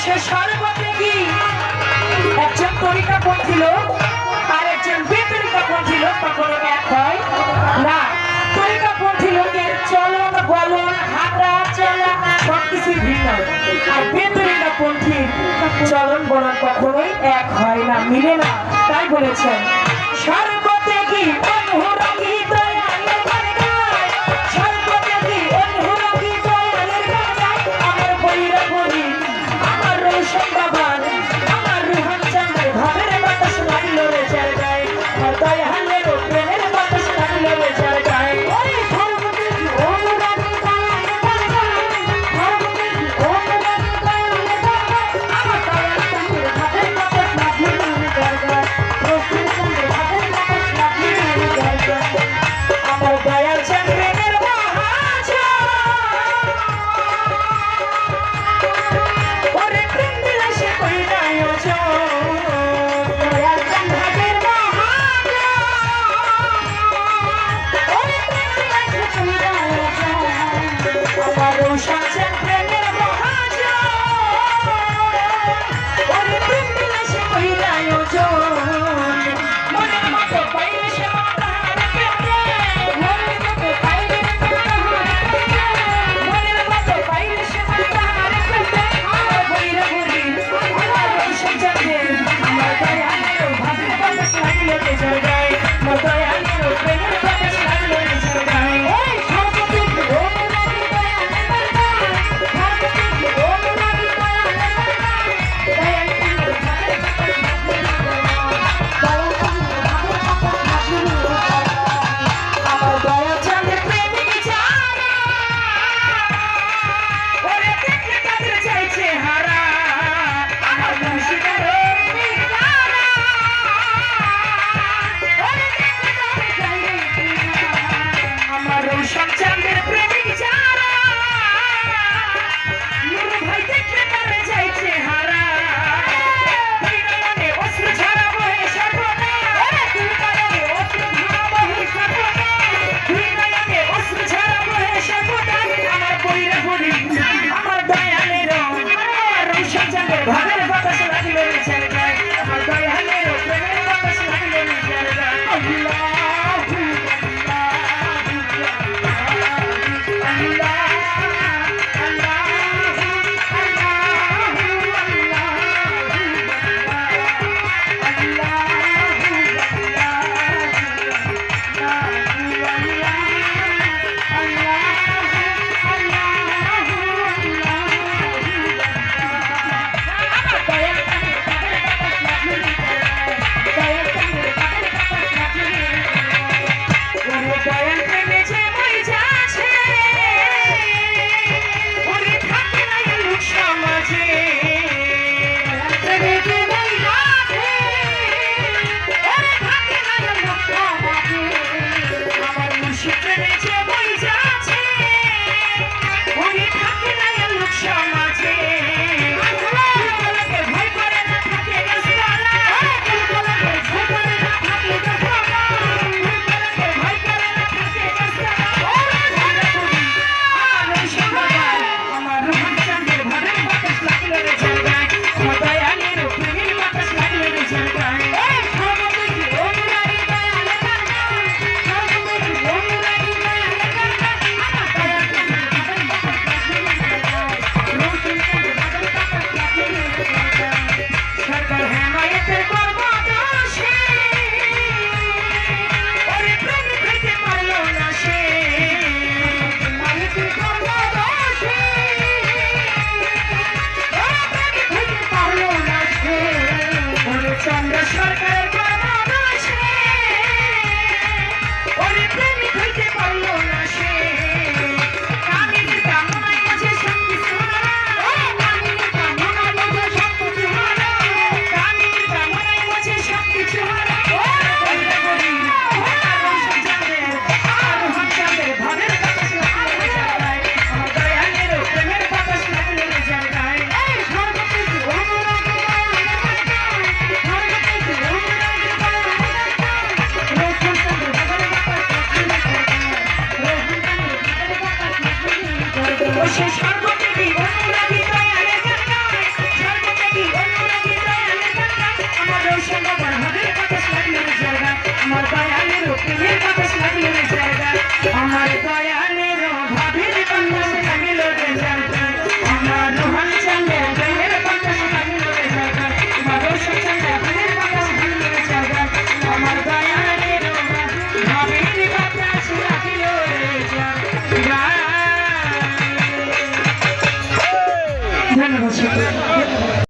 সে সর্বত্যাগী একজন তরিকাপন্থী লোক আর একজন বেতরিকাপন্থী লোক কখনো এক হয় না। তরিকাপন্থী লোকের চলন বলন হাঁটা চলা সবকিছুই ভিন্ন, আর বেতরিকাপন্থীর চলন বলন কখনোই এক হয় না, মিলে না। তাই বলেছেন সর্বত্যাগী অনুরাগী দয়ালের গান গায়, সর্বত্যাগী অনুরাগী দয়ালের গান গায়। আমার বইরা বলি আমার রোশন বাবার আমার রুহান চাঁদের ভাবের বাতাস লাগল রে জায়গায়, আমার দয়ালের প্রেমের বাতাস লাগল রে জায়গায়। ওই সর্বত্যাগী অনুরাগী দয়ালের গান গায়, সর্বত্যাগী অনুরাগী দয়ালের গান গায়। আমার দয়াল চাঁদের ভাবের বাতাস লাগল রে জায়গায়, রোশন চাঁদের ভাবের বাতাস লাগল রে জায়গায়। আমার দয়াল চাঁদ প্রেমের মহাজন ওরে প্রেম বিলাসে কইরা আয়োজন, দয়াল চাঁদ ভাবের মহাজন ওরে প্রেম বিলাসে কইরা আয়োজন। আমার রোশন চাঁদ প্রেমের মহাজন ওরে প্রেম বিলাসে কইরা আয়োজন। মনের মতো পাইলে সে মাতার প্রেমে, মনের মতো পাইলে মনের মতো পাইলে সে মাতার প্রেমে। আমার বইরা বলি আমার রোশন চাঁদের আমার দয়ালের ভাবের বাতাস লাগলো রে জায়গায়, আমার দয়ালের প্রেমের বাতাস লাগলো রে জায়গায়। এই সর্বত্যাগী অনুরাগী দয়ালের গান গায়, সর্বত্যাগী অনুরাগী দয়ালের গান গায়। দয়াল চাঁদের ভাবের বাতাস লাগলো রে জায়গায়, আমার দয়াল চাঁদের প্রেমিক যারা ওরে দেখলে তাদের চাইছে হারা, আমার মুর্শিদের প্রেমিক যারা ওরে দেখলে তাদের চাইছে হারা, আমার রোশন চাঁদের প্রেমিক যারা নূর ভাই দেখলে তাদের চাইছে হারা। দুই নয়নে অশ্রু ঝরা বহে সর্বদা, দুই নয়নে অশ্রু ঝরা বহে সর্বদা, দুই নয়নে অশ্রু ঝরা বহে সর্বদা। আমার বইরা বলি আমার দয়ালের আমার রোশন চাঁদের ভাবের বাতাস লাগলো রে জায়গায়, আমার দয়ালের প্রেমের বাতাস লাগলো রে জায়গায়। আল্লাহু আল্লাহ দয়াল প্রেমে যে বই যাচ্ছে ওরে থাকে না এই লোক সমাজে, প্রেমে যে বই যাচ্ছে ওরে থাকে না এই লোক সমাজে। আমার মুর্শিদ প্রেমে যে বই যাচ্ছে ওরে থাকে না এই লোক সমাজে। ফুলকলাকে ভয় করে না থাকে গাছপালা, ফুলকলাকে ভয় করে না থাকে গাছপালা, ফুলকলাকে ভয় করে না থাকে গাছপালা। ওরে ধরে করি আমার রোশন বাবার আমার রুহান চাঁদের ভাবের বাতাস লাগলো রে জায়গায়, আমার দয়ালের প্রেমের বাতাস লাগলো রে জায়গায়। এই সর্বত্যাগী অনুরাগী দয়ালের গান গায়, সর্বত্যাগী অনুরাগী দয়ালের গান গায়। আমার দয়াল চাঁদের ভাবের বাতাস লাগলো রে জায়গায়, রোশন চাঁদের ভাবের বাতাস লাগলো রে জায়গায়। সরকার হেমায়েতের পর্বতশে ওরে প্রেমিক হইতে পারলো না সে, হেমায়েতের পর্বতশে ওরে প্রেমিক হইতে পারলো না সে। ওরে চন্দ্র সরকারের পর্বতশে ওরে প্রেমিক হইতে পারলো না সে। কামিনীর কামনায় মাঝে সবকিছু হারা, কামিনীর কামনায় মাঝে সবকিছু হারা, কামিনীর কামনায় মাঝে সবকিছু হারা। ওরে বইরা বলি আমার রোশন চাঁদের আমার রুহান চাঁদের ভাবের বাতাস লাগলো রে জায়গায়, আমার দয়ালের প্রেমের বাতাস লাগলো রে জায়গায়। এই সর্বত্যাগী অনুরাগী দয়ালের গান গায়, সর্বত্যাগী অনুরাগী প্রেমের বাতাস লাগলো রে জায়গা আমার দয়ার